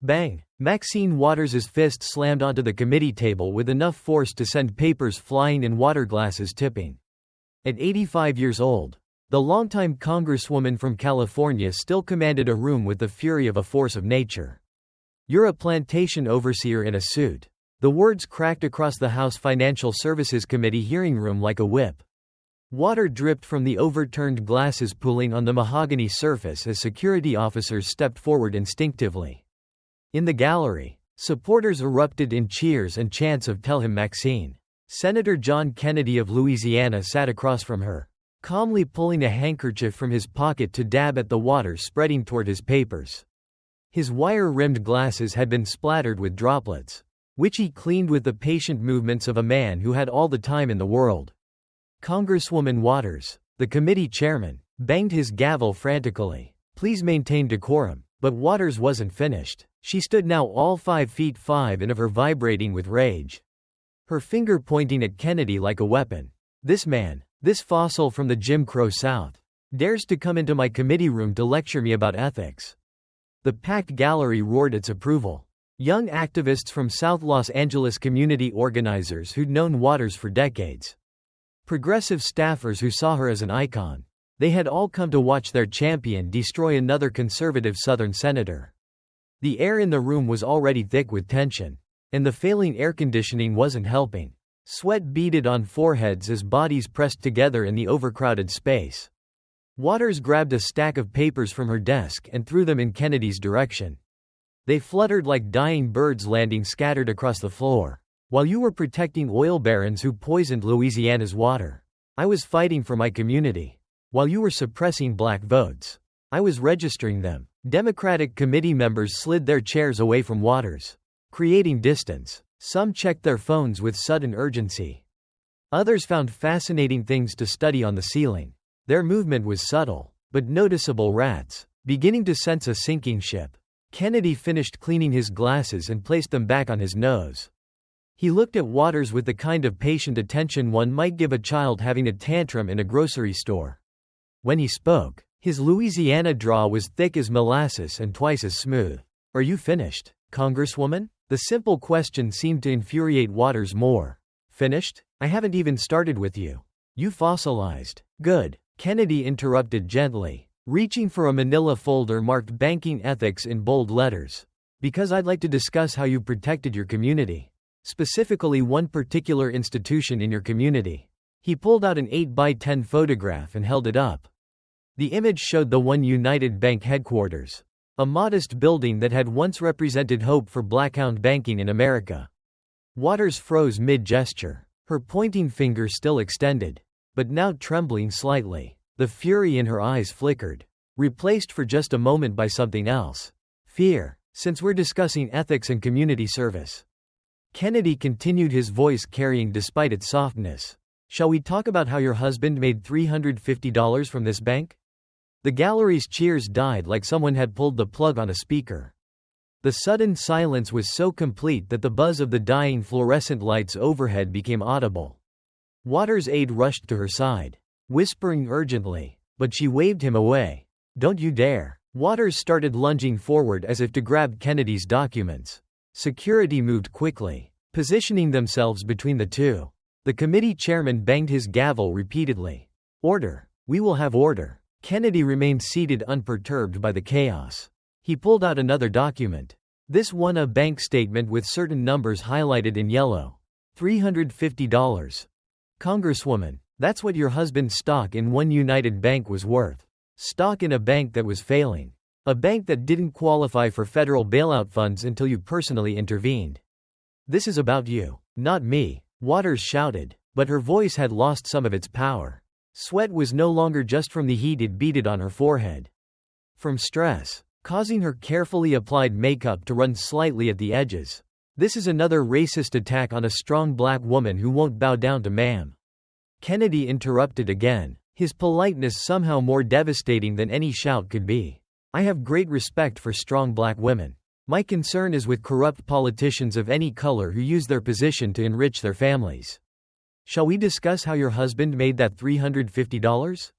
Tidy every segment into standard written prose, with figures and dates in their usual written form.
Bang! Maxine Waters's fist slammed onto the committee table with enough force to send papers flying and water glasses tipping. At 85 years old, the longtime congresswoman from California still commanded a room with the fury of a force of nature. "You're a plantation overseer in a suit." The words cracked across the House Financial Services Committee hearing room like a whip. Water dripped from the overturned glasses pooling on the mahogany surface as security officers stepped forward instinctively. In the gallery, supporters erupted in cheers and chants of "Tell him, Maxine." Senator John Kennedy of Louisiana sat across from her, calmly pulling a handkerchief from his pocket to dab at the water spreading toward his papers. His wire-rimmed glasses had been splattered with droplets, which he cleaned with the patient movements of a man who had all the time in the world. Congresswoman Waters, the committee chairman, banged his gavel frantically. "Please maintain decorum." But Waters wasn't finished. She stood now all 5 feet 5 and of her vibrating with rage, her finger pointing at Kennedy like a weapon. "This man, this fossil from the Jim Crow South, dares to come into my committee room to lecture me about ethics." The packed gallery roared its approval. Young activists from South Los Angeles, community organizers who'd known Waters for decades, progressive staffers who saw her as an icon. They had all come to watch their champion destroy another conservative Southern senator. The air in the room was already thick with tension, and the failing air conditioning wasn't helping. Sweat beaded on foreheads as bodies pressed together in the overcrowded space. Waters grabbed a stack of papers from her desk and threw them in Kennedy's direction. They fluttered like dying birds landing scattered across the floor. "While you were protecting oil barons who poisoned Louisiana's water, I was fighting for my community. While you were suppressing black votes, I was registering them." Democratic committee members slid their chairs away from Waters, creating distance. Some checked their phones with sudden urgency. Others found fascinating things to study on the ceiling. Their movement was subtle, but noticeable. Rats, beginning to sense a sinking ship. Kennedy finished cleaning his glasses and placed them back on his nose. He looked at Waters with the kind of patient attention one might give a child having a tantrum in a grocery store. When he spoke, his Louisiana drawl was thick as molasses and twice as smooth. "Are you finished, Congresswoman?" The simple question seemed to infuriate Waters more. "Finished? I haven't even started with you. You fossilized." "Good," Kennedy interrupted gently, reaching for a manila folder marked "Banking Ethics" in bold letters. "Because I'd like to discuss how you protected your community. Specifically one particular institution in your community." He pulled out an 8x10 photograph and held it up. The image showed the One United Bank headquarters, a modest building that had once represented hope for black-owned banking in America. Waters froze mid-gesture, her pointing finger still extended, but now trembling slightly. The fury in her eyes flickered, replaced for just a moment by something else. "Fear, since we're discussing ethics and community service." Kennedy continued, his voice carrying despite its softness. "Shall we talk about how your husband made $350 from this bank?" The gallery's cheers died like someone had pulled the plug on a speaker. The sudden silence was so complete that the buzz of the dying fluorescent lights overhead became audible. Waters' aide rushed to her side, whispering urgently, but she waved him away. "Don't you dare." Waters started lunging forward as if to grab Kennedy's documents. Security moved quickly, positioning themselves between the two. The committee chairman banged his gavel repeatedly. "Order. We will have order." Kennedy remained seated, unperturbed by the chaos. He pulled out another document. This one a bank statement with certain numbers highlighted in yellow. $350. "Congresswoman, that's what your husband's stock in One United Bank was worth. Stock in a bank that was failing. A bank that didn't qualify for federal bailout funds until you personally intervened. This is about you, not me," Waters shouted, but her voice had lost some of its power. Sweat was no longer just from the heat it beaded on her forehead. From stress, causing her carefully applied makeup to run slightly at the edges. "This is another racist attack on a strong black woman who won't bow down to ma'am." Kennedy interrupted again, his politeness somehow more devastating than any shout could be. "I have great respect for strong black women. My concern is with corrupt politicians of any color who use their position to enrich their families. Shall we discuss how your husband made that $350?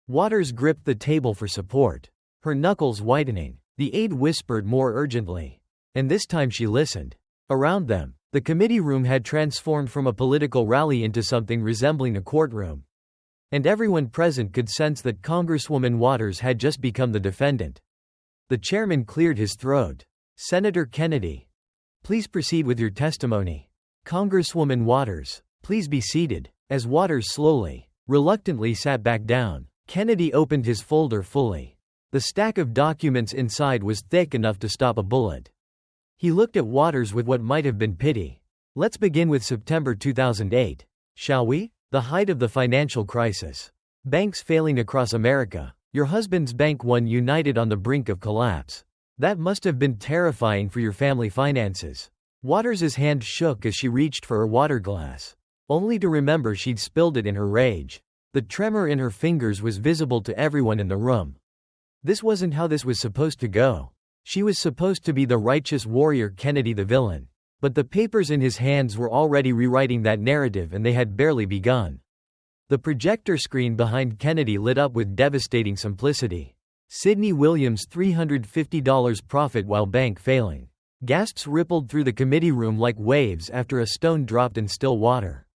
Waters gripped the table for support, her knuckles whitening. The aide whispered more urgently, And this time she listened. Around them, the committee room had transformed from a political rally into something resembling a courtroom. And everyone present could sense that Congresswoman Waters had just become the defendant. The chairman cleared his throat. Senator Kennedy, please proceed with your testimony. Congresswoman Waters, please be seated. As Waters slowly, reluctantly sat back down, Kennedy opened his folder fully. The stack of documents inside was thick enough to stop a bullet. He looked at Waters with what might have been pity. Let's begin with September 2008, shall we? The height of the financial crisis. Banks failing across America. Your husband's bank, One United, on the brink of collapse. That must have been terrifying for your family finances. Waters's hand shook as she reached for her water glass, only to remember she'd spilled it in her rage. The tremor in her fingers was visible to everyone in the room. This wasn't how this was supposed to go. She was supposed to be the righteous warrior, Kennedy the villain. But the papers in his hands were already rewriting that narrative, and they had barely begun. The projector screen behind Kennedy lit up with devastating simplicity. Sidney Williams' $350 profit while bank failing. Gasps rippled through the committee room like waves after a stone dropped in still water.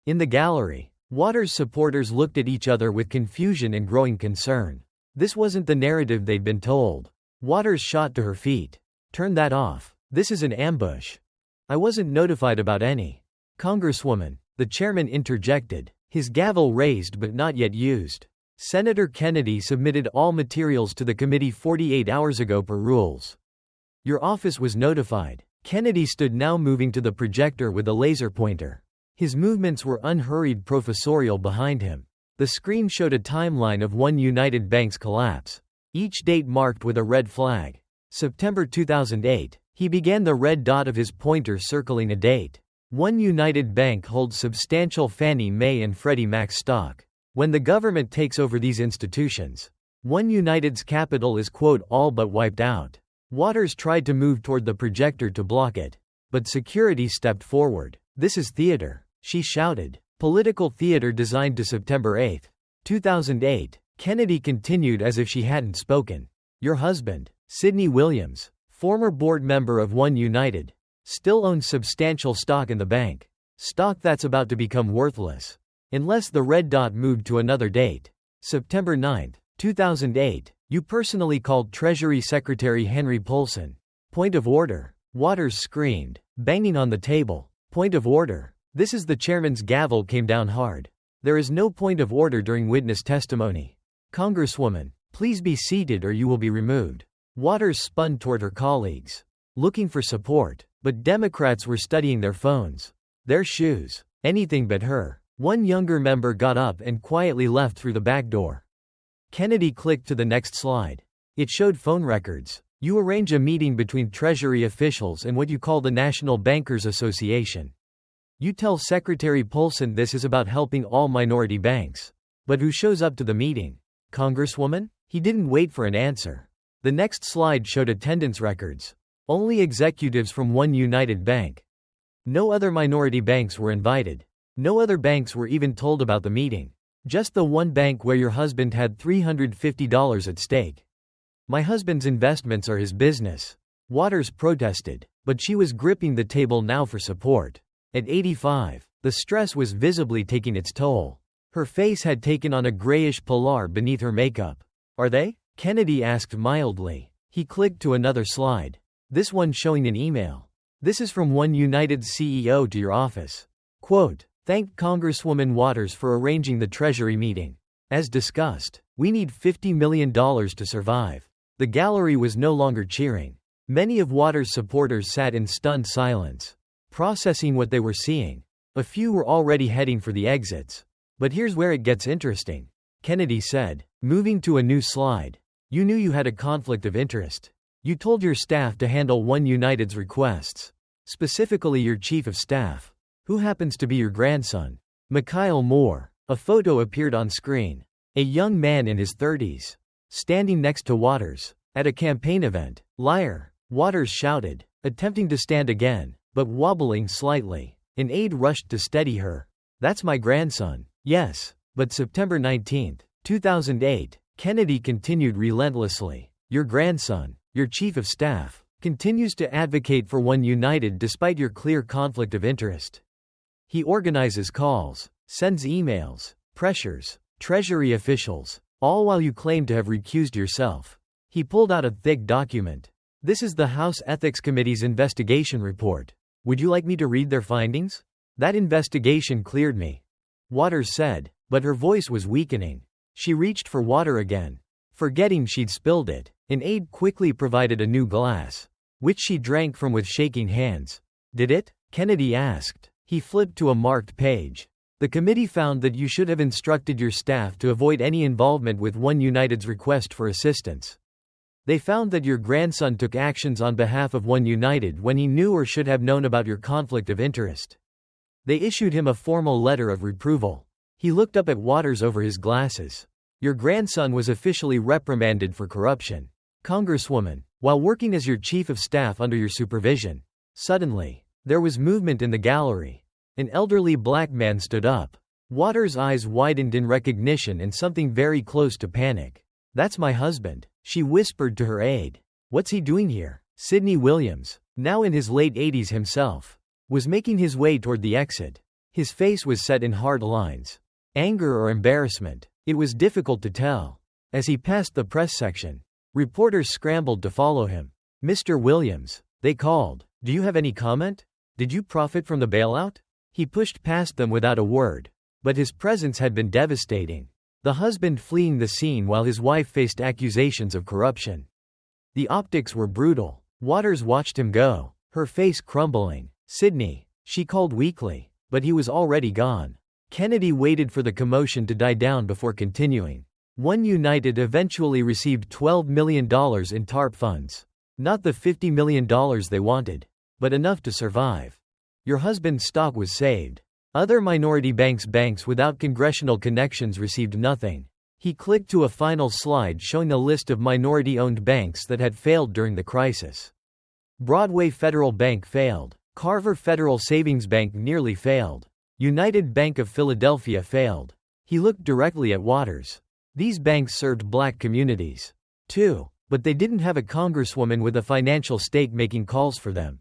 In the gallery, Waters' supporters looked at each other with confusion and growing concern. This wasn't the narrative they'd been told. Waters shot to her feet. Turn that off. This is an ambush. I wasn't notified about any. Congresswoman, the chairman interjected, his gavel raised but not yet used. Senator Kennedy submitted all materials to the committee 48 hours ago per rules. Your office was notified. Kennedy stood now, moving to the projector with a laser pointer. His movements were unhurried, professorial behind him. The screen showed a timeline of One United Bank's collapse, each date marked with a red flag. September 2008. He began, the red dot of his pointer circling a date. One United Bank holds substantial Fannie Mae and Freddie Mac stock. When the government takes over these institutions, One United's capital is, quote, all but wiped out. Waters tried to move toward the projector to block it, but security stepped forward. This is theater, she shouted. Political theater designed to September 8, 2008. Kennedy continued as if she hadn't spoken. Your husband, Sidney Williams, former board member of One United, still owns substantial stock in the bank. Stock that's about to become worthless. Unless the red dot moved to another date. September 9, 2008. You personally called Treasury Secretary Henry Paulson. Point of order. Waters screamed, banging on the table. Point of order. This is the chairman's gavel came down hard. There is no point of order during witness testimony. Congresswoman, please be seated or you will be removed. Waters spun toward her colleagues, looking for support, but Democrats were studying their phones, their shoes, anything but her. One younger member got up and quietly left through the back door. Kennedy clicked to the next slide. It showed phone records. You arrange a meeting between Treasury officials and what you call the National Bankers Association. You tell Secretary Paulson this is about helping all minority banks. But who shows up to the meeting? Congresswoman? He didn't wait for an answer. The next slide showed attendance records. Only executives from One United Bank. No other minority banks were invited. No other banks were even told about the meeting. Just the one bank where your husband had $350 at stake. My husband's investments are his business. Waters protested, but she was gripping the table now for support. At 85, the stress was visibly taking its toll. Her face had taken on a grayish pallor beneath her makeup. Are they? Kennedy asked mildly. He clicked to another slide. This one showing an email. This is from One United's CEO to your office. Quote, thank Congresswoman Waters for arranging the Treasury meeting. As discussed, we need $50 million to survive. The gallery was no longer cheering. Many of Waters' supporters sat in stunned silence, processing what they were seeing. A few were already heading for the exits. But here's where it gets interesting, Kennedy said, moving to a new slide. You knew you had a conflict of interest. You told your staff to handle One United's requests. Specifically your chief of staff, who happens to be your grandson, Mikhail Moore. A photo appeared on screen. A young man in his 30s, standing next to Waters, at a campaign event. Liar, Waters shouted, attempting to stand again, but wobbling slightly. An aide rushed to steady her. That's my grandson. Yes, but September 19, 2008, Kennedy continued relentlessly. Your grandson, your chief of staff. Continues to advocate for One United despite your clear conflict of interest. He organizes calls, sends emails, pressures, Treasury officials, all while you claim to have recused yourself. He pulled out a thick document. This is the House Ethics Committee's investigation report. Would you like me to read their findings? That investigation cleared me, Waters said, but her voice was weakening. She reached for water again, forgetting she'd spilled it. An aide quickly provided a new glass, which she drank from with shaking hands. Did it? Kennedy asked. He flipped to a marked page. The committee found that you should have instructed your staff to avoid any involvement with One United's request for assistance. They found that your grandson took actions on behalf of One United when he knew or should have known about your conflict of interest. They issued him a formal letter of reproval. He looked up at Waters over his glasses. Your grandson was officially reprimanded for corruption, Congresswoman, while working as your chief of staff under your supervision. Suddenly, there was movement in the gallery. An elderly black man stood up. Waters' eyes widened in recognition and something very close to panic. That's my husband, she whispered to her aide. What's he doing here? Sidney Williams, now in his late 80s himself, was making his way toward the exit. His face was set in hard lines. Anger or embarrassment, it was difficult to tell. As he passed the press section, reporters scrambled to follow him. Mr. Williams, they called. Do you have any comment? Did you profit from the bailout? He pushed past them without a word. But his presence had been devastating. The husband fleeing the scene while his wife faced accusations of corruption. The optics were brutal. Waters watched him go, her face crumbling. Sidney, she called weakly, but he was already gone. Kennedy waited for the commotion to die down before continuing. One United eventually received $12 million in TARP funds. Not the $50 million they wanted, but enough to survive. Your husband's stock was saved. Other minority banks without congressional connections received nothing. He clicked to a final slide showing a list of minority-owned banks that had failed during the crisis. Broadway Federal Bank failed. Carver Federal Savings Bank nearly failed. United Bank of Philadelphia failed. He looked directly at Waters. These banks served black communities, too, but they didn't have a congresswoman with a financial stake making calls for them.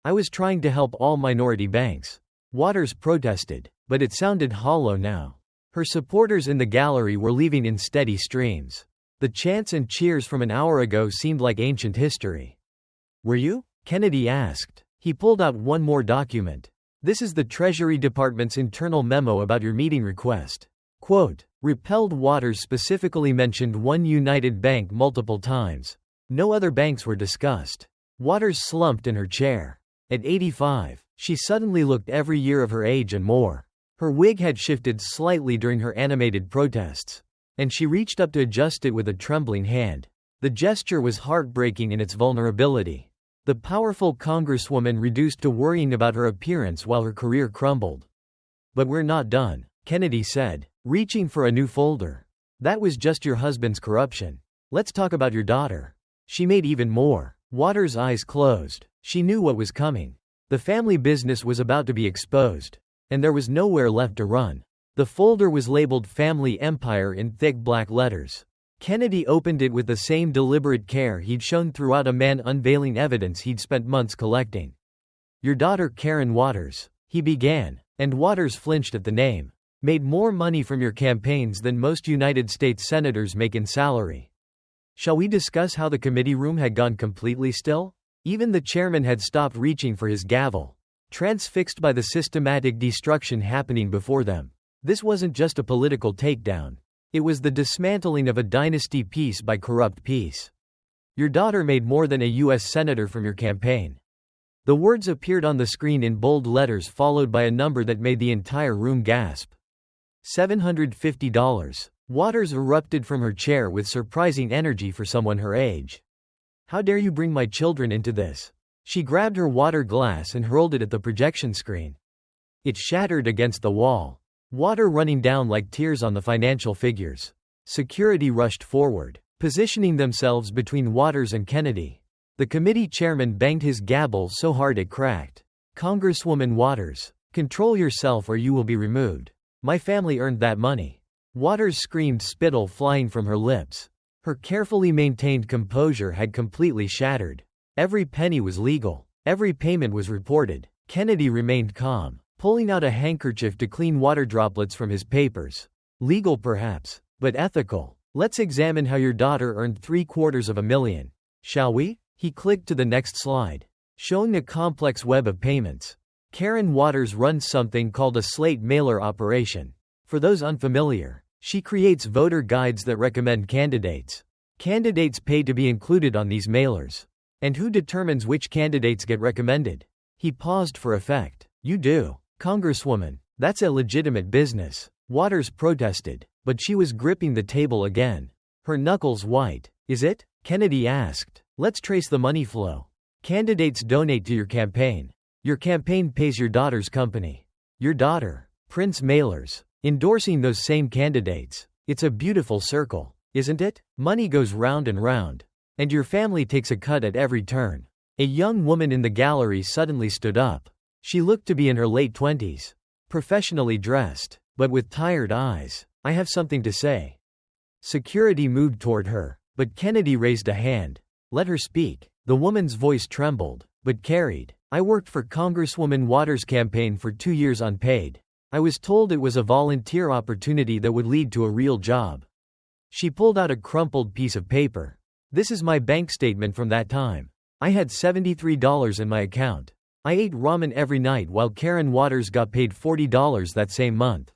I was trying to help all minority banks. Waters protested, but it sounded hollow now. Her supporters in the gallery were leaving in steady streams. The chants and cheers from an hour ago seemed like ancient history. Were you? Kennedy asked. He pulled out one more document. This is the Treasury Department's internal memo about your meeting request. Quote, repelled. Waters specifically mentioned One United Bank multiple times. No other banks were discussed. Waters slumped in her chair. At 85, she suddenly looked every year of her age and more. Her wig had shifted slightly during her animated protests, and she reached up to adjust it with a trembling hand. The gesture was heartbreaking in its vulnerability. The powerful congresswoman reduced to worrying about her appearance while her career crumbled. But we're not done, Kennedy said, reaching for a new folder. That was just your husband's corruption. Let's talk about your daughter. She made even more. Waters' eyes closed. She knew what was coming. The family business was about to be exposed, and there was nowhere left to run. The folder was labeled Family Empire in thick black letters. Kennedy opened it with the same deliberate care he'd shown throughout a man unveiling evidence he'd spent months collecting. Your daughter Karen Waters, he began, and Waters flinched at the name, made more money from your campaigns than most United States senators make in salary. Shall we discuss how the committee room had gone completely still? Even the chairman had stopped reaching for his gavel, transfixed by the systematic destruction happening before them. This wasn't just a political takedown. It was the dismantling of a dynasty piece by corrupt piece. Your daughter made more than a U.S. senator from your campaign. The words appeared on the screen in bold letters followed by a number that made the entire room gasp. $750. Waters erupted from her chair with surprising energy for someone her age. How dare you bring my children into this? She grabbed her water glass and hurled it at the projection screen. It shattered against the wall. Water running down like tears on the financial figures. Security rushed forward, positioning themselves between Waters and Kennedy. The committee chairman banged his gavel so hard it cracked. Congresswoman Waters, control yourself or you will be removed. My family earned that money. Waters screamed, spittle flying from her lips. Her carefully maintained composure had completely shattered. Every penny was legal. Every payment was reported. Kennedy remained calm, pulling out a handkerchief to clean water droplets from his papers. Legal perhaps, but ethical. Let's examine how your daughter earned $750,000, shall we? He clicked to the next slide, showing a complex web of payments. Karen Waters runs something called a slate mailer operation. For those unfamiliar, she creates voter guides that recommend candidates. Candidates pay to be included on these mailers. And who determines which candidates get recommended? He paused for effect. You do, Congresswoman. That's a legitimate business. Waters protested, but she was gripping the table again, her knuckles white. Is it? Kennedy asked. Let's trace the money flow. Candidates donate to your campaign. Your campaign pays your daughter's company. Your daughter prints mailers, endorsing those same candidates. It's a beautiful circle, isn't it? Money goes round and round, and your family takes a cut at every turn. A young woman in the gallery suddenly stood up. She looked to be in her late 20s, professionally dressed, but with tired eyes. I have something to say. Security moved toward her, but Kennedy raised a hand. Let her speak. The woman's voice trembled, but carried. I worked for Congresswoman Waters' campaign for 2 years unpaid. I was told it was a volunteer opportunity that would lead to a real job. She pulled out a crumpled piece of paper. This is my bank statement from that time. I had $73 in my account. I ate ramen every night while Karen Waters got paid $40 that same month.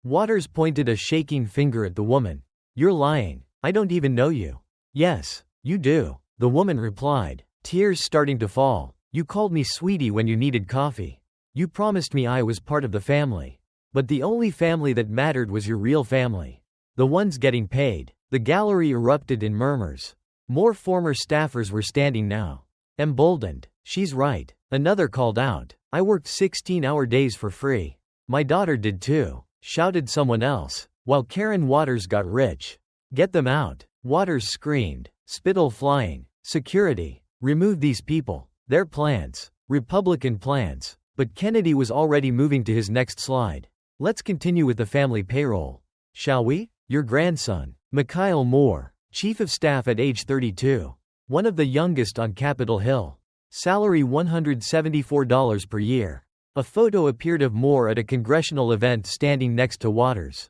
Waters pointed a shaking finger at the woman. You're lying. I don't even know you. Yes, you do, the woman replied, tears starting to fall. You called me sweetie when you needed coffee. You promised me I was part of the family. But the only family that mattered was your real family. The ones getting paid. The gallery erupted in murmurs. More former staffers were standing now. Emboldened. She's right. Another called out. I worked 16-hour days for free. My daughter did too, shouted someone else, while Karen Waters got rich. Get them out. Waters screamed, spittle flying. Security. Remove these people. Their plans. Republican plans. But Kennedy was already moving to his next slide. Let's continue with the family payroll. Shall we? Your grandson, Mikhail Moore, chief of staff at age 32. One of the youngest on Capitol Hill. Salary $174 per year. A photo appeared of Moore at a congressional event standing next to Waters.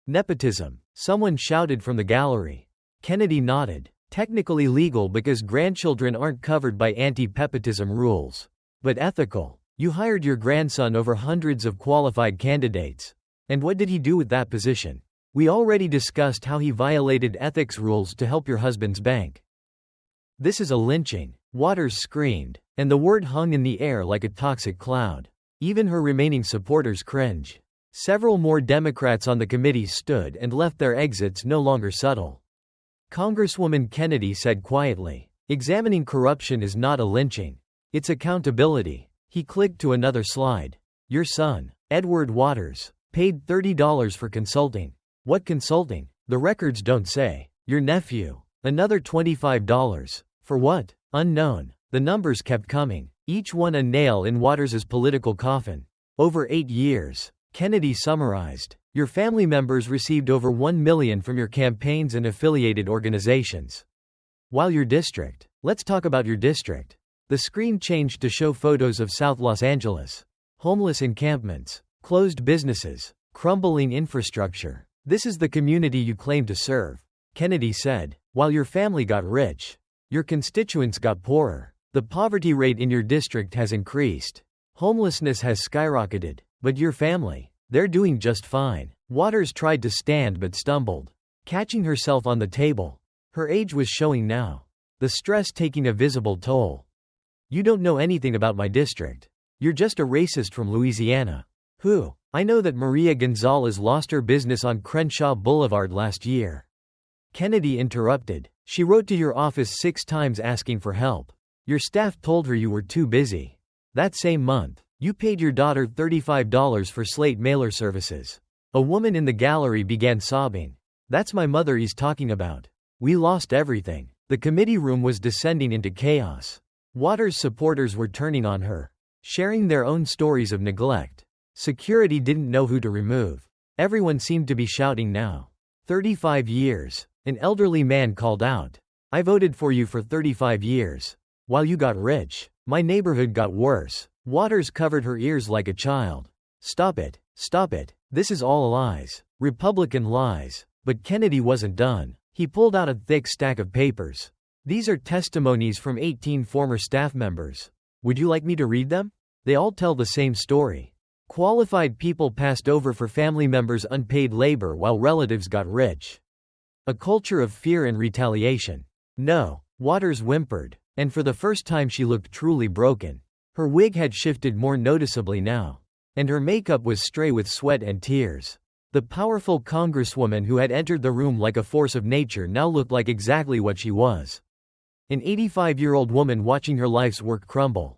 Nepotism. Someone shouted from the gallery. Kennedy nodded. Technically legal because grandchildren aren't covered by anti-nepotism rules. But ethical. You hired your grandson over hundreds of qualified candidates. And what did he do with that position? We already discussed how he violated ethics rules to help your husband's bank. This is a lynching, Waters screamed, and the word hung in the air like a toxic cloud. Even her remaining supporters cringe. Several more Democrats on the committee stood and left their exits no longer subtle. Congresswoman Kennedy said quietly, examining corruption is not a lynching. It's accountability. He clicked to another slide. Your son, Edward Waters, paid $30 for consulting. What consulting? The records don't say. Your nephew, another $25. For what? Unknown. The numbers kept coming, each one a nail in Waters' political coffin. Over 8 years, Kennedy summarized. Your family members received over $1 million from your campaigns and affiliated organizations. While your district. Let's talk about your district. The screen changed to show photos of South Los Angeles. Homeless encampments, closed businesses, crumbling infrastructure. This is the community you claim to serve. Kennedy said, while your family got rich, your constituents got poorer. The poverty rate in your district has increased. Homelessness has skyrocketed. But your family, they're doing just fine. Waters tried to stand but stumbled, catching herself on the table. Her age was showing now, the stress taking a visible toll. You don't know anything about my district. You're just a racist from Louisiana. Who? I know that Maria Gonzalez lost her business on Crenshaw Boulevard last year. Kennedy interrupted. She wrote to your office 6 times asking for help. Your staff told her you were too busy. That same month, you paid your daughter $35 for slate mailer services. A woman in the gallery began sobbing. That's my mother he's talking about. We lost everything. The committee room was descending into chaos. Waters' supporters were turning on her, sharing their own stories of neglect. Security didn't know who to remove. Everyone seemed to be shouting now. 35 years. An elderly man called out. I voted for you for 35 years. While you got rich, my neighborhood got worse. Waters covered her ears like a child. Stop it. Stop it. This is all lies. Republican lies. But Kennedy wasn't done. He pulled out a thick stack of papers. These are testimonies from 18 former staff members. Would you like me to read them? They all tell the same story. Qualified people passed over for family members' unpaid labor while relatives got rich. A culture of fear and retaliation. No, Waters whimpered, and for the first time she looked truly broken. Her wig had shifted more noticeably now, and her makeup was stray with sweat and tears. The powerful congresswoman who had entered the room like a force of nature now looked like exactly what she was. An 85-year-old woman watching her life's work crumble.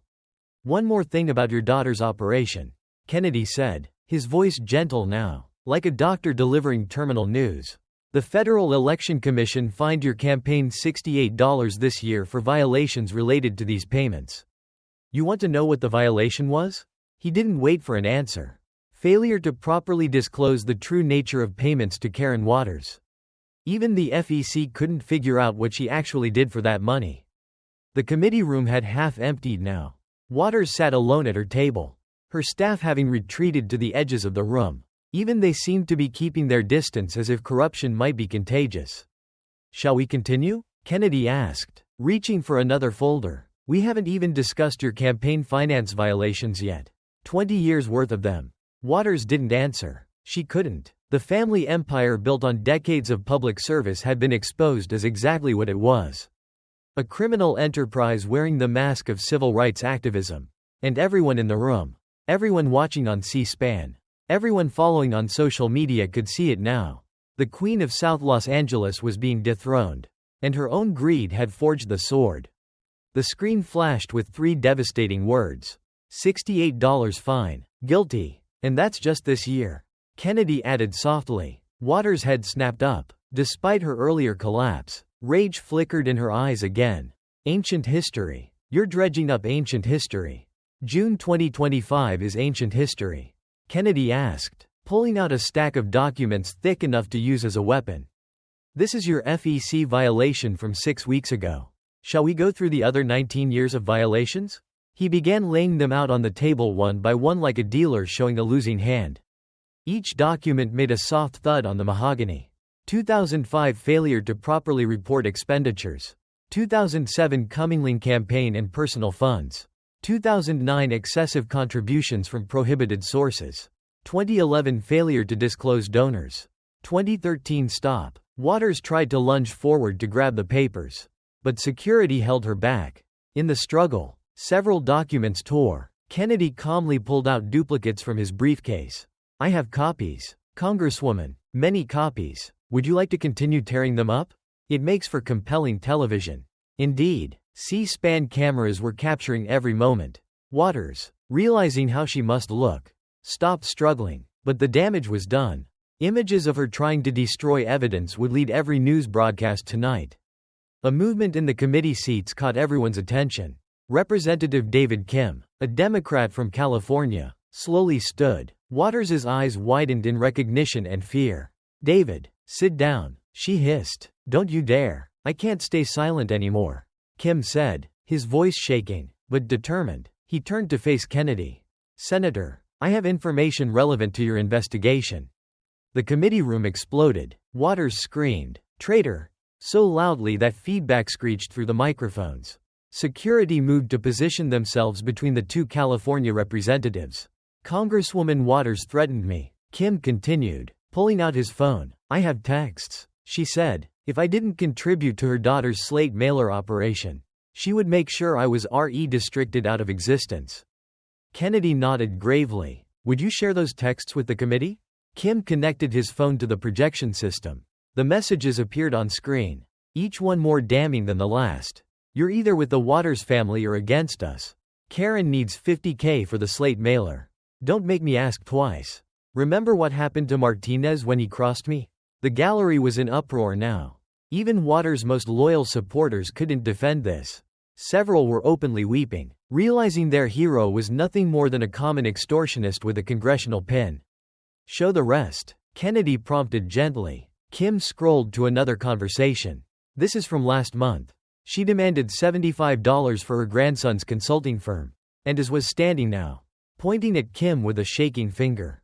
One more thing about your daughter's operation, Kennedy said, his voice gentle now, like a doctor delivering terminal news. The Federal Election Commission fined your campaign $68 this year for violations related to these payments. You want to know what the violation was? He didn't wait for an answer. Failure to properly disclose the true nature of payments to Karen Waters. Even the FEC couldn't figure out what she actually did for that money. The committee room had half emptied now. Waters sat alone at her table, her staff having retreated to the edges of the room. Even they seemed to be keeping their distance as if corruption might be contagious. Shall we continue? Kennedy asked, reaching for another folder. We haven't even discussed your campaign finance violations yet. 20 years worth of them. Waters didn't answer. She couldn't. The family empire built on decades of public service had been exposed as exactly what it was. A criminal enterprise wearing the mask of civil rights activism. And everyone in the room, everyone watching on C-SPAN, everyone following on social media could see it now. The Queen of South Los Angeles was being dethroned, and her own greed had forged the sword. The screen flashed with 3 devastating words. $68 fine. Guilty. And that's just this year. Kennedy added softly. Waters' head snapped up. Despite her earlier collapse, rage flickered in her eyes again. Ancient history. You're dredging up ancient history. June 2025 is ancient history. Kennedy asked, pulling out a stack of documents thick enough to use as a weapon. This is your FEC violation from 6 weeks ago. Shall we go through the other 19 years of violations? He began laying them out on the table one by one like a dealer showing a losing hand. Each document made a soft thud on the mahogany. 2005 failure to properly report expenditures. 2007 Cummingling campaign and personal funds. 2009 excessive contributions from prohibited sources. 2011 failure to disclose donors. 2013 stop. Waters tried to lunge forward to grab the papers, but security held her back. In the struggle, several documents tore. Kennedy calmly pulled out duplicates from his briefcase. I have copies, Congresswoman, many copies. Would you like to continue tearing them up? It makes for compelling television. Indeed, C-SPAN cameras were capturing every moment. Waters, realizing how she must look, stopped struggling, but the damage was done. Images of her trying to destroy evidence would lead every news broadcast tonight. A movement in the committee seats caught everyone's attention. Representative David Kim, a Democrat from California, slowly stood. Waters' eyes widened in recognition and fear. David, sit down, she hissed. Don't you dare. I can't stay silent anymore. Kim said, his voice shaking, but determined. He turned to face Kennedy. Senator, I have information relevant to your investigation. The committee room exploded. Waters screamed, traitor, so loudly that feedback screeched through the microphones. Security moved to position themselves between the 2 California representatives. Congresswoman Waters threatened me, Kim continued, pulling out his phone. I have texts, she said. If I didn't contribute to her daughter's slate mailer operation, she would make sure I was re-districted out of existence. Kennedy nodded gravely. Would you share those texts with the committee? Kim connected his phone to the projection system. The messages appeared on screen, each one more damning than the last. You're either with the Waters family or against us. Karen needs $50K for the slate mailer. Don't make me ask twice. Remember what happened to Martinez when he crossed me? The gallery was in uproar now. Even Waters' most loyal supporters couldn't defend this. Several were openly weeping, realizing their hero was nothing more than a common extortionist with a congressional pin. Show the rest, Kennedy prompted gently. Kim scrolled to another conversation. This is from last month. She demanded $75 for her grandson's consulting firm. And as was standing now, pointing at Kim with a shaking finger.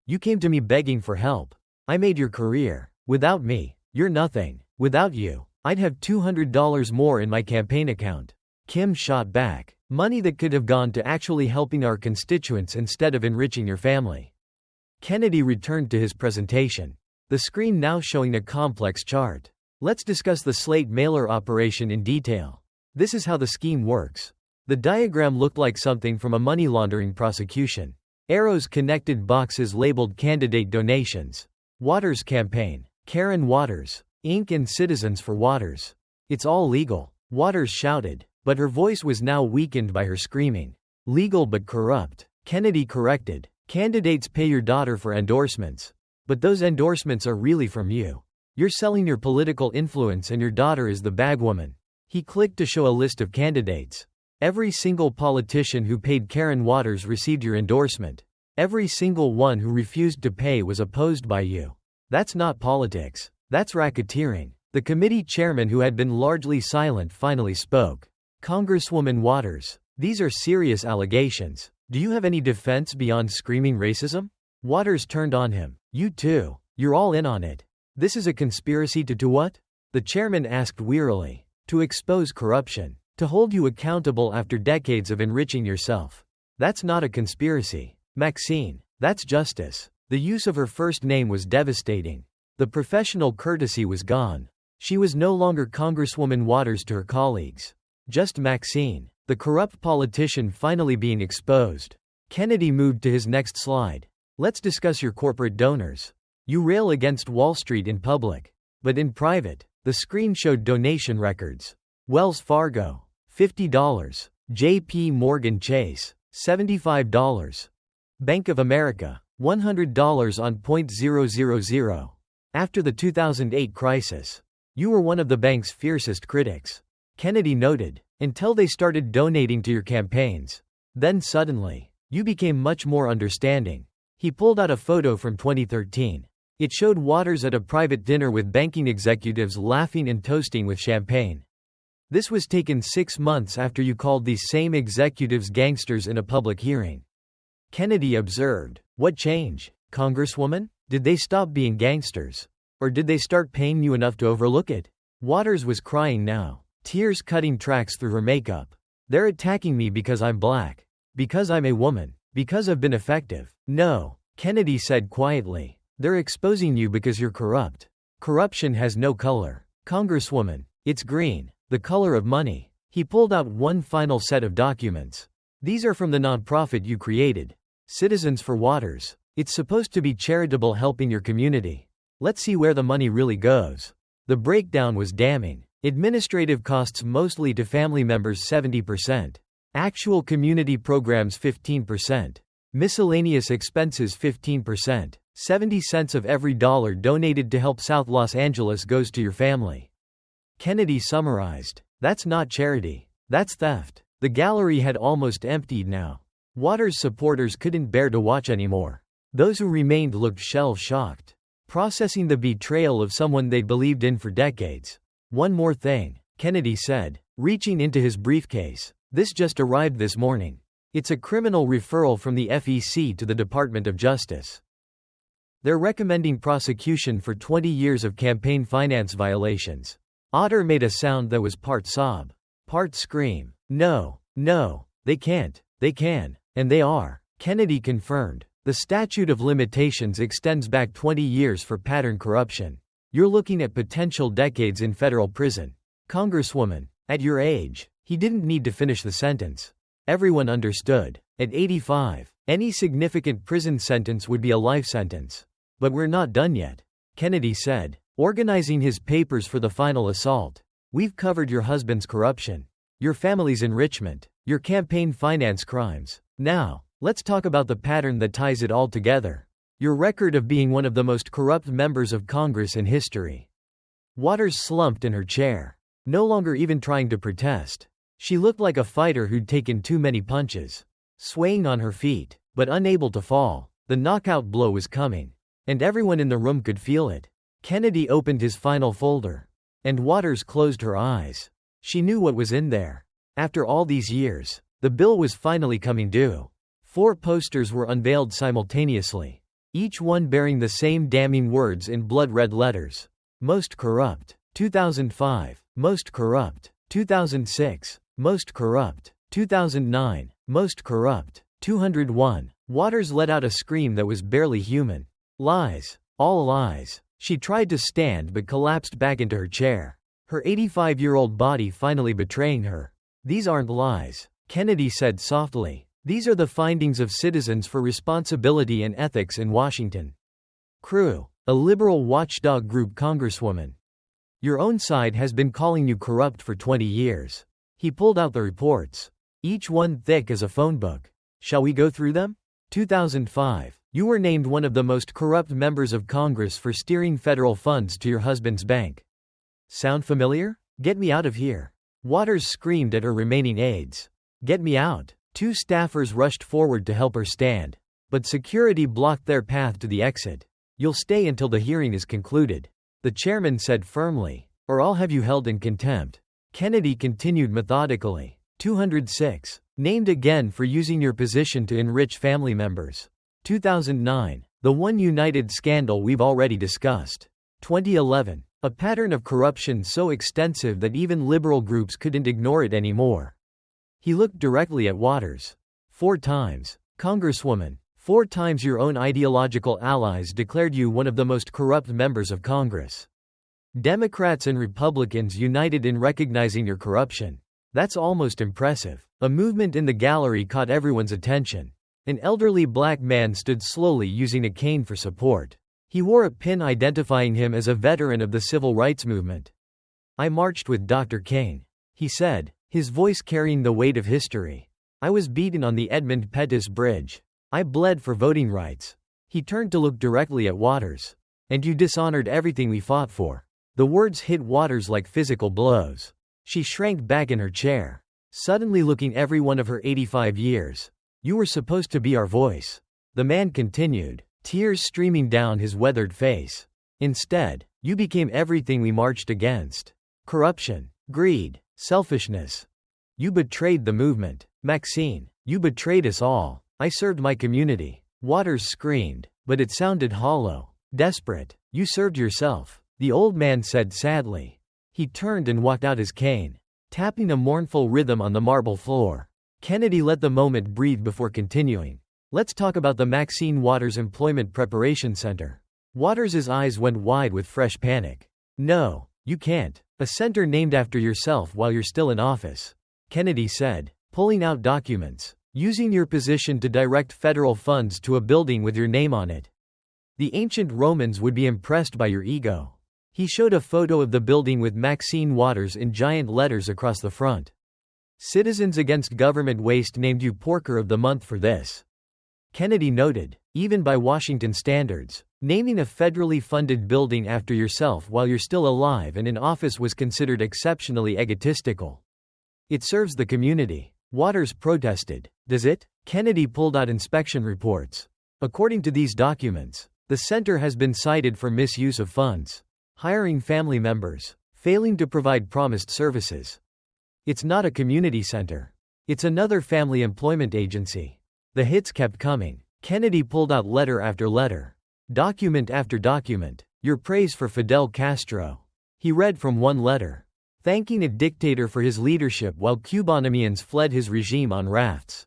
You came to me begging for help. I made your career. Without me, you're nothing. Without you, I'd have $200 more in my campaign account. Kim shot back. Money that could have gone to actually helping our constituents instead of enriching your family. Kennedy returned to his presentation. The screen now showing a complex chart. Let's discuss the slate mailer operation in detail. This is how the scheme works. The diagram looked like something from a money laundering prosecution. Arrows connected boxes labeled candidate donations. Waters campaign. Karen Waters, Inc. and Citizens for Waters. It's all legal. Waters shouted, but her voice was now weakened by her screaming. Legal but corrupt. Kennedy corrected. Candidates pay your daughter for endorsements. But those endorsements are really from you. You're selling your political influence and your daughter is the bagwoman. He clicked to show a list of candidates. Every single politician who paid Karen Waters received your endorsement. Every single one who refused to pay was opposed by you. That's not politics. That's racketeering. The committee chairman, who had been largely silent, finally spoke. Congresswoman Waters, these are serious allegations. Do you have any defense beyond screaming racism? Waters turned on him. You too. You're all in on it. This is a conspiracy to do what? The chairman asked wearily. To expose corruption. To hold you accountable after decades of enriching yourself. That's not a conspiracy. Maxine. That's justice. The use of her first name was devastating. The professional courtesy was gone. She was no longer Congresswoman Waters to her colleagues. Just Maxine, the corrupt politician finally being exposed. Kennedy moved to his next slide. Let's discuss your corporate donors. You rail against Wall Street in public. But in private, the screen showed donation records. Wells Fargo, $50. J.P. Morgan Chase, $75. Bank of America, $100 on .000. After the 2008 crisis, you were one of the bank's fiercest critics. Kennedy noted, until they started donating to your campaigns. Then suddenly, you became much more understanding. He pulled out a photo from 2013. It showed Waters at a private dinner with banking executives laughing and toasting with champagne. This was taken 6 months after you called these same executives gangsters in a public hearing. Kennedy observed, what change, Congresswoman? Did they stop being gangsters? Or did they start paying you enough to overlook it? Waters was crying now, tears cutting tracks through her makeup. They're attacking me because I'm black. Because I'm a woman. Because I've been effective. No, Kennedy said quietly. They're exposing you because you're corrupt. Corruption has no color. Congresswoman, it's green, the color of money. He pulled out one final set of documents. These are from the nonprofit you created. Citizens for Waters. It's supposed to be charitable, helping your community. Let's see where the money really goes. The breakdown was damning. Administrative costs mostly to family members 70%. Actual community programs 15%. Miscellaneous expenses 15%. 70 cents of every dollar donated to help South Los Angeles goes to your family. Kennedy summarized. That's not charity. That's theft. The gallery had almost emptied now. Waters' supporters couldn't bear to watch anymore. Those who remained looked shell-shocked. Processing the betrayal of someone they believed in for decades. One more thing, Kennedy said, reaching into his briefcase. This just arrived this morning. It's a criminal referral from the FEC to the Department of Justice. They're recommending prosecution for 20 years of campaign finance violations. Otter made a sound that was part sob, part scream. No, they can't, they can, and they are. Kennedy confirmed. The statute of limitations extends back 20 years for pattern corruption. You're looking at potential decades in federal prison. Congresswoman, at your age, he didn't need to finish the sentence. Everyone understood. At 85, any significant prison sentence would be a life sentence. But we're not done yet. Kennedy said, organizing his papers for the final assault. We've covered your husband's corruption, your family's enrichment, your campaign finance crimes. Now, let's talk about the pattern that ties it all together. Your record of being one of the most corrupt members of Congress in history. Waters slumped in her chair, no longer even trying to protest. She looked like a fighter who'd taken too many punches. Swaying on her feet, but unable to fall, the knockout blow was coming. And everyone in the room could feel it. Kennedy opened his final folder. And Waters closed her eyes. She knew what was in there. After all these years, the bill was finally coming due. 4 posters were unveiled simultaneously, each one bearing the same damning words in blood-red letters. Most corrupt. 2005. Most corrupt. 2006. Most corrupt. 2009. Most corrupt. 201. Waters let out a scream that was barely human. Lies. All lies. She tried to stand but collapsed back into her chair, her 85-year-old body finally betraying her. These aren't lies, Kennedy said softly. These are the findings of Citizens for Responsibility and Ethics in Washington. Crew, a liberal watchdog group congresswoman. Your own side has been calling you corrupt for 20 years. He pulled out the reports, each one thick as a phone book. Shall we go through them? 2005. You were named one of the most corrupt members of Congress for steering federal funds to your husband's bank. Sound familiar? Get me out of here. Waters screamed at her remaining aides. Get me out. 2 staffers rushed forward to help her stand, but security blocked their path to the exit. You'll stay until the hearing is concluded, the chairman said firmly, or I'll have you held in contempt. Kennedy continued methodically. 206. Named again for using your position to enrich family members. 2009. The One United scandal we've already discussed. 2011. A pattern of corruption so extensive that even liberal groups couldn't ignore it anymore. He looked directly at Waters. 4 times. Congresswoman, 4 times your own ideological allies declared you one of the most corrupt members of Congress. Democrats and Republicans united in recognizing your corruption. That's almost impressive. A movement in the gallery caught everyone's attention. An elderly black man stood slowly using a cane for support. He wore a pin identifying him as a veteran of the civil rights movement. I marched with Dr. King, he said, his voice carrying the weight of history. I was beaten on the Edmund Pettus Bridge. I bled for voting rights. He turned to look directly at Waters. And you dishonored everything we fought for. The words hit Waters like physical blows. She shrank back in her chair, suddenly looking every one of her 85 years. You were supposed to be our voice. The man continued, tears streaming down his weathered face. Instead, you became everything we marched against. Corruption, greed, selfishness. You betrayed the movement. Maxine, you betrayed us all. I served my community. Waters screamed, but it sounded hollow, desperate. You served yourself, the old man said sadly. He turned and walked out his cane, tapping a mournful rhythm on the marble floor. Kennedy let the moment breathe before continuing. Let's talk about the Maxine Waters Employment Preparation Center. Waters' eyes went wide with fresh panic. No, you can't. A center named after yourself while you're still in office, Kennedy said, pulling out documents. Using your position to direct federal funds to a building with your name on it. The ancient Romans would be impressed by your ego. He showed a photo of the building with Maxine Waters in giant letters across the front. Citizens Against Government Waste named you Porker of the Month for this. Kennedy noted, even by Washington standards, naming a federally funded building after yourself while you're still alive and in office was considered exceptionally egotistical. It serves the community. Waters protested. Does it? Kennedy pulled out inspection reports. According to these documents, the center has been cited for misuse of funds, hiring family members, failing to provide promised services. It's not a community center. It's another family employment agency. The hits kept coming. Kennedy pulled out letter after letter, document after document. Your praise for Fidel Castro. He read from one letter, thanking a dictator for his leadership while Cubanamians fled his regime on rafts.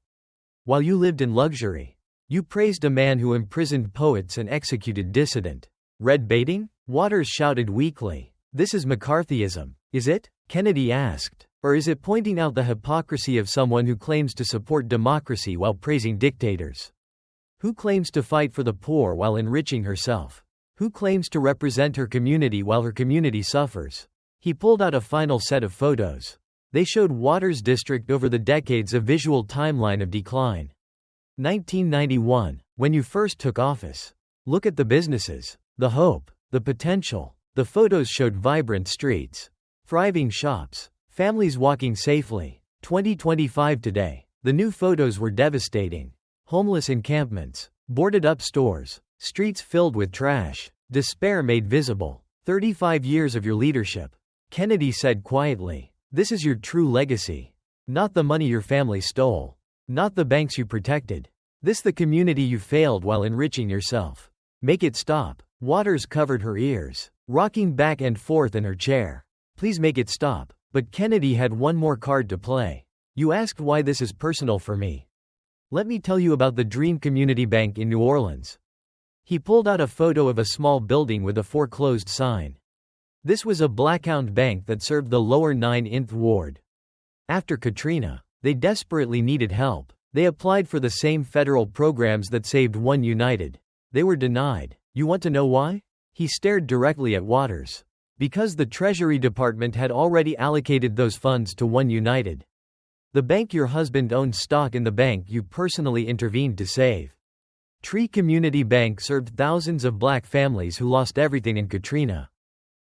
While you lived in luxury, you praised a man who imprisoned poets and executed dissident. Red baiting? Waters shouted weakly. This is McCarthyism, is it? Kennedy asked. Or is it pointing out the hypocrisy of someone who claims to support democracy while praising dictators? Who claims to fight for the poor while enriching herself? Who claims to represent her community while her community suffers? He pulled out a final set of photos. They showed Waters' district over the decades, a visual timeline of decline. 1991, when you first took office. Look at the businesses, the hope, the potential. The photos showed vibrant streets, thriving shops, families walking safely. 2025 today. The new photos were devastating. Homeless encampments, boarded up stores, streets filled with trash, despair made visible. 35 years of your leadership. Kennedy said quietly. This is your true legacy. Not the money your family stole. Not the banks you protected. This the community you failed while enriching yourself. Make it stop. Waters covered her ears, rocking back and forth in her chair. Please make it stop. But Kennedy had one more card to play. You asked why this is personal for me. Let me tell you about the Dream Community Bank in New Orleans. He pulled out a photo of a small building with a foreclosed sign. This was a black-owned bank that served the lower 9th Ward. After Katrina, they desperately needed help. They applied for the same federal programs that saved One United. They were denied. You want to know why? He stared directly at Waters. Because the Treasury Department had already allocated those funds to One United. The bank your husband owned stock in the bank you personally intervened to save. Tree Community Bank served thousands of black families who lost everything in Katrina.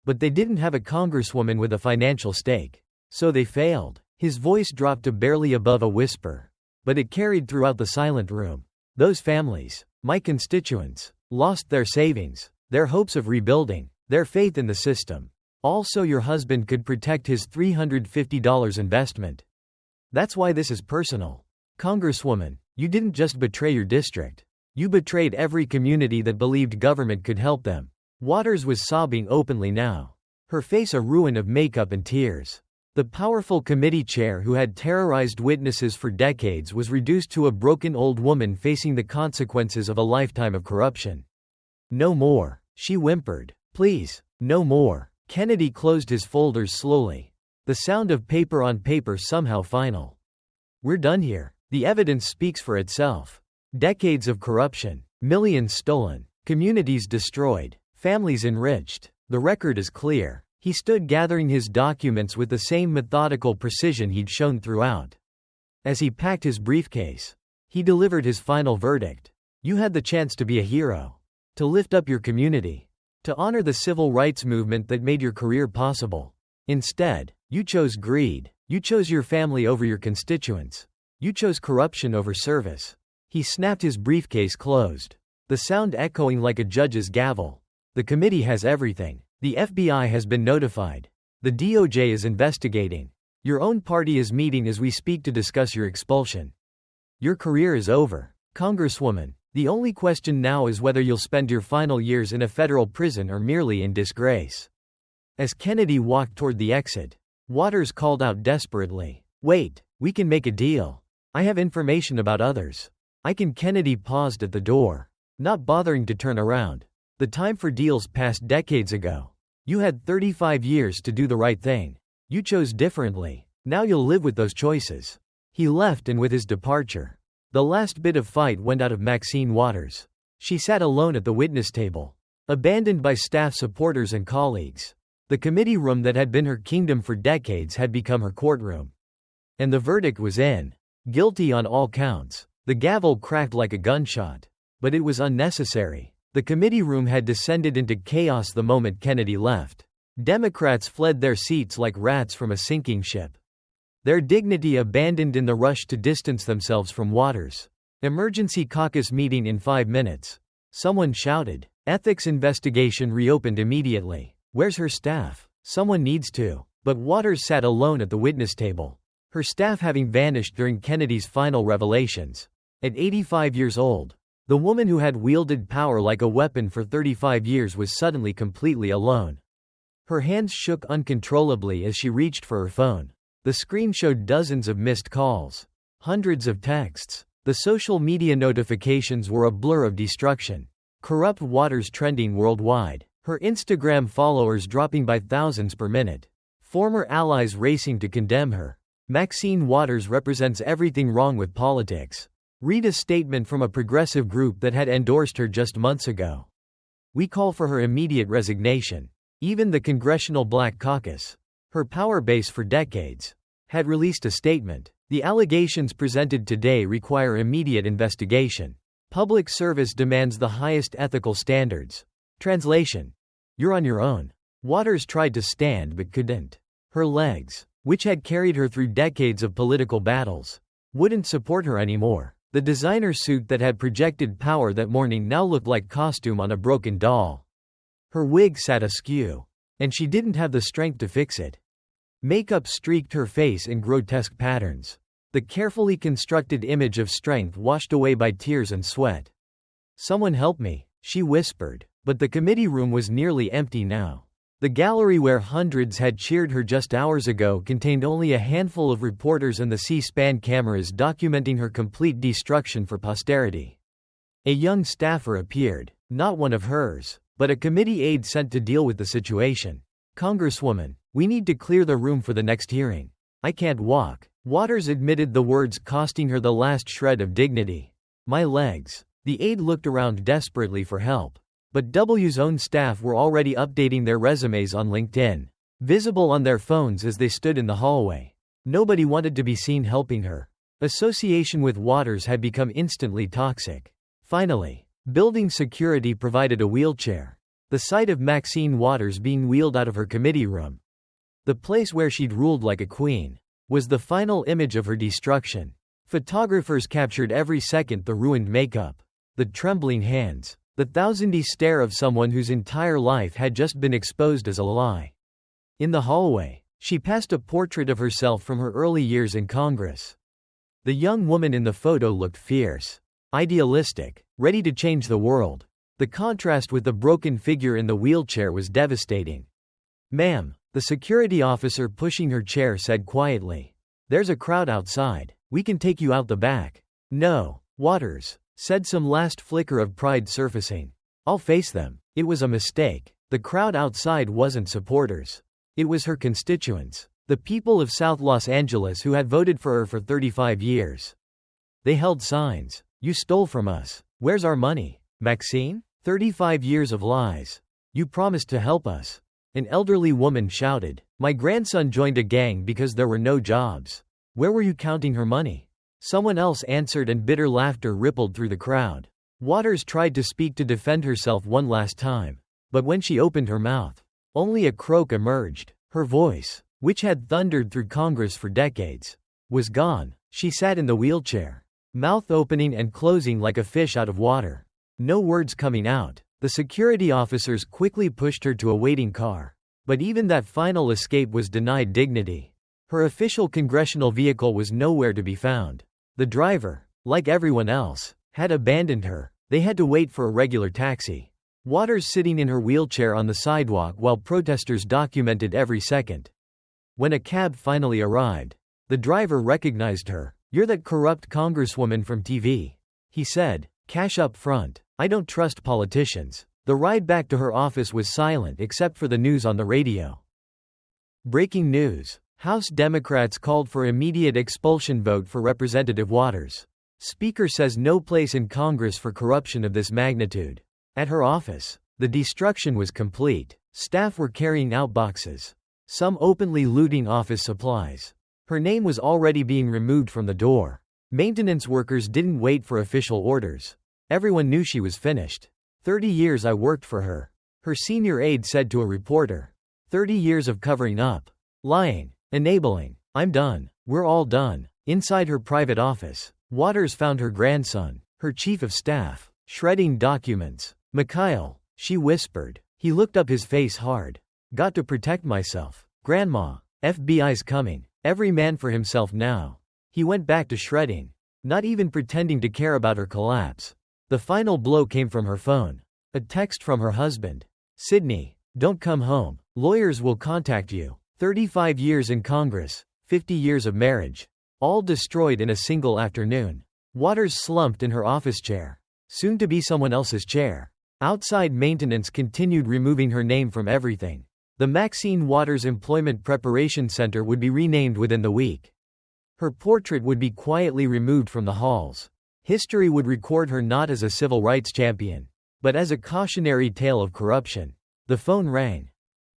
But they didn't have a congresswoman with a financial stake. So they failed. His voice dropped to barely above a whisper. But it carried throughout the silent room. Those families, my constituents, lost their savings, their hopes of rebuilding, their faith in the system. Also your husband could protect his $350 investment. That's why this is personal. Congresswoman, you didn't just betray your district. You betrayed every community that believed government could help them. Waters was sobbing openly now. Her face a ruin of makeup and tears. The powerful committee chair who had terrorized witnesses for decades was reduced to a broken old woman facing the consequences of a lifetime of corruption. No more, she whimpered. Please, no more. Kennedy closed his folders slowly. The sound of paper on paper somehow final. We're done here. The evidence speaks for itself. Decades of corruption, millions stolen, communities destroyed, families enriched. The record is clear. He stood gathering his documents with the same methodical precision he'd shown throughout. As he packed his briefcase, he delivered his final verdict. You had the chance to be a hero. To lift up your community. To honor the civil rights movement that made your career possible. Instead, you chose greed. You chose your family over your constituents. You chose corruption over service. He snapped his briefcase closed. The sound echoing like a judge's gavel. The committee has everything. The FBI has been notified. The DOJ is investigating. Your own party is meeting as we speak to discuss your expulsion. Your career is over. Congresswoman, the only question now is whether you'll spend your final years in a federal prison or merely in disgrace. As Kennedy walked toward the exit, Waters called out desperately. Wait, we can make a deal. I have information about others. Kennedy paused at the door, not bothering to turn around. The time for deals passed decades ago. You had 35 years to do the right thing. You chose differently. Now you'll live with those choices. He left, and with his departure, the last bit of fight went out of Maxine Waters. She sat alone at the witness table, abandoned by staff, supporters, and colleagues. The committee room that had been her kingdom for decades had become her courtroom. And the verdict was in. Guilty on all counts. The gavel cracked like a gunshot. But it was unnecessary. The committee room had descended into chaos the moment Kennedy left. Democrats fled their seats like rats from a sinking ship. Their dignity abandoned in the rush to distance themselves from Waters. Emergency caucus meeting in 5 minutes. Someone shouted. Ethics investigation reopened immediately. Where's her staff? Someone needs to. But Waters sat alone at the witness table. Her staff having vanished during Kennedy's final revelations. At 85 years old, the woman who had wielded power like a weapon for 35 years was suddenly completely alone. Her hands shook uncontrollably as she reached for her phone. The screen showed dozens of missed calls, hundreds of texts. The social media notifications were a blur of destruction. Corrupt Waters trending worldwide. Her Instagram followers dropping by thousands per minute. Former allies racing to condemn her. Maxine Waters represents everything wrong with politics. Read a statement from a progressive group that had endorsed her just months ago. We call for her immediate resignation. Even the Congressional Black Caucus, her power base for decades, had released a statement. The allegations presented today require immediate investigation. Public service demands the highest ethical standards. Translation. You're on your own. Waters tried to stand but couldn't. Her legs, which had carried her through decades of political battles, wouldn't support her anymore. The designer suit that had projected power that morning now looked like costume on a broken doll. Her wig sat askew, and she didn't have the strength to fix it. Makeup streaked her face in grotesque patterns. The carefully constructed image of strength washed away by tears and sweat. "Someone help me," she whispered, but the committee room was nearly empty now. The gallery where hundreds had cheered her just hours ago contained only a handful of reporters and the C-SPAN cameras documenting her complete destruction for posterity. A young staffer appeared, not one of hers, but a committee aide sent to deal with the situation. "Congresswoman, we need to clear the room for the next hearing. I can't walk." Waters admitted the words costing her the last shred of dignity. "My legs." The aide looked around desperately for help. But W's own staff were already updating their resumes on LinkedIn, visible on their phones as they stood in the hallway. Nobody wanted to be seen helping her. Association with Waters had become instantly toxic. Finally, building security provided a wheelchair. The sight of Maxine Waters being wheeled out of her committee room, the place where she'd ruled like a queen, was the final image of her destruction. Photographers captured every second: the ruined makeup, the trembling hands, the thousand-y stare of someone whose entire life had just been exposed as a lie. In the hallway, she passed a portrait of herself from her early years in Congress. The young woman in the photo looked fierce, idealistic, ready to change the world. The contrast with the broken figure in the wheelchair was devastating. "Ma'am," the security officer pushing her chair said quietly, "there's a crowd outside. We can take you out the back." "No," Waters said, some last flicker of pride surfacing. "I'll face them." It was a mistake. The crowd outside wasn't supporters. It was her constituents, the people of South Los Angeles who had voted for her for 35 years. They held signs. "You stole from us. Where's our money? Maxine? 35 years of lies. You promised to help us." An elderly woman shouted, "My grandson joined a gang because there were no jobs. Where were you counting her money?" Someone else answered, and bitter laughter rippled through the crowd. Waters tried to speak to defend herself one last time. But when she opened her mouth, only a croak emerged. Her voice, which had thundered through Congress for decades, was gone. She sat in the wheelchair, mouth opening and closing like a fish out of water. No words coming out. The security officers quickly pushed her to a waiting car. But even that final escape was denied dignity. Her official congressional vehicle was nowhere to be found. The driver, like everyone else, had abandoned her. They had to wait for a regular taxi. Waters sitting in her wheelchair on the sidewalk while protesters documented every second. When a cab finally arrived, the driver recognized her. "You're that corrupt congresswoman from TV," he said. "Cash up front. I don't trust politicians." The ride back to her office was silent except for the news on the radio. Breaking news. House Democrats called for immediate expulsion vote for Representative Waters. Speaker says no place in Congress for corruption of this magnitude. At her office, the destruction was complete. Staff were carrying out boxes, some openly looting office supplies. Her name was already being removed from the door. Maintenance workers didn't wait for official orders. Everyone knew she was finished. 30 years I worked for her," her senior aide said to a reporter. 30 years of covering up, lying, enabling. "I'm done. We're all done." Inside her private office, Waters found her grandson, her chief of staff, shredding documents. "Mikhail," she whispered. He looked up, his face hard. "Got to protect myself. Grandma, FBI's coming. Every man for himself now." He went back to shredding, not even pretending to care about her collapse. The final blow came from her phone. A text from her husband. "Sydney, don't come home. Lawyers will contact you." 35 years in Congress, 50 years of marriage, all destroyed in a single afternoon. Waters slumped in her office chair, soon to be someone else's chair. Outside maintenance continued removing her name from everything. The Maxine Waters Employment Preparation Center would be renamed within the week. Her portrait would be quietly removed from the halls. History would record her not as a civil rights champion, but as a cautionary tale of corruption. The phone rang.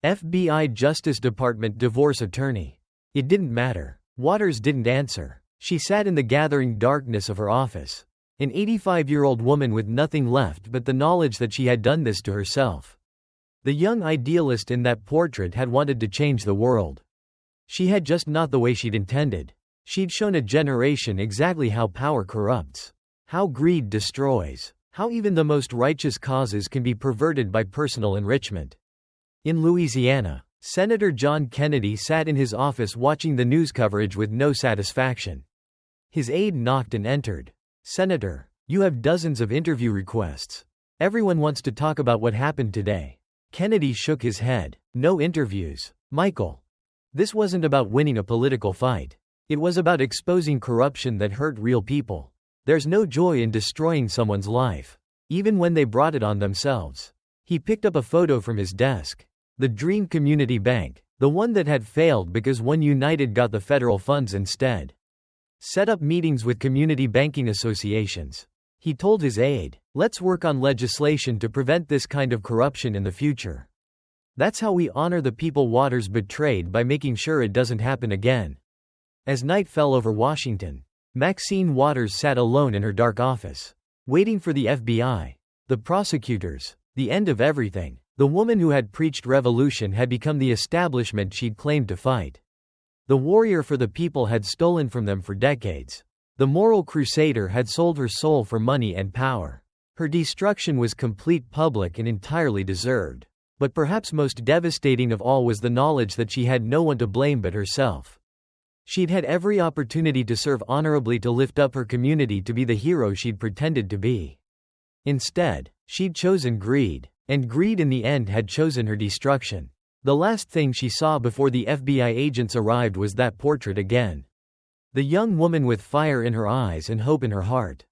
FBI Justice Department divorce attorney. It didn't matter. Waters didn't answer. She sat in the gathering darkness of her office. An 85-year-old woman with nothing left but the knowledge that she had done this to herself. The young idealist in that portrait had wanted to change the world. She had just not the way she'd intended. She'd shown a generation exactly how power corrupts, how greed destroys, how even the most righteous causes can be perverted by personal enrichment. In Louisiana, Senator John Kennedy sat in his office watching the news coverage with no satisfaction. His aide knocked and entered. "Senator, you have dozens of interview requests. Everyone wants to talk about what happened today." Kennedy shook his head. "No interviews, Michael. This wasn't about winning a political fight. It was about exposing corruption that hurt real people. There's no joy in destroying someone's life, even when they brought it on themselves." He picked up a photo from his desk. The Dream Community Bank, the one that had failed because One United got the federal funds instead. Set up meetings with community banking associations. He told his aide, "Let's work on legislation to prevent this kind of corruption in the future. That's how we honor the people Waters betrayed, by making sure it doesn't happen again." As night fell over Washington, Maxine Waters sat alone in her dark office, waiting for the FBI, the prosecutors, the end of everything. The woman who had preached revolution had become the establishment she'd claimed to fight. The warrior for the people had stolen from them for decades. The moral crusader had sold her soul for money and power. Her destruction was complete, public, and entirely deserved. But perhaps most devastating of all was the knowledge that she had no one to blame but herself. She'd had every opportunity to serve honorably, to lift up her community, to be the hero she'd pretended to be. Instead, she'd chosen greed, and greed in the end had chosen her destruction. The last thing she saw before the FBI agents arrived was that portrait again. The young woman with fire in her eyes and hope in her heart.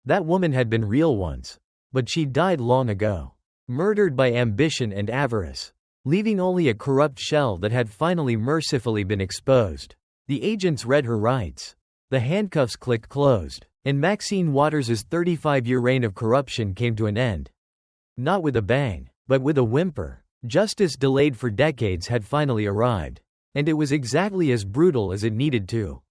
That woman had been real once. But she died long ago. Murdered by ambition and avarice, leaving only a corrupt shell that had finally mercifully been exposed. The agents read her rights. The handcuffs clicked closed, and Maxine Waters' 35-year reign of corruption came to an end. Not with a bang, but with a whimper. Justice delayed for decades had finally arrived. And it was exactly as brutal as it needed to.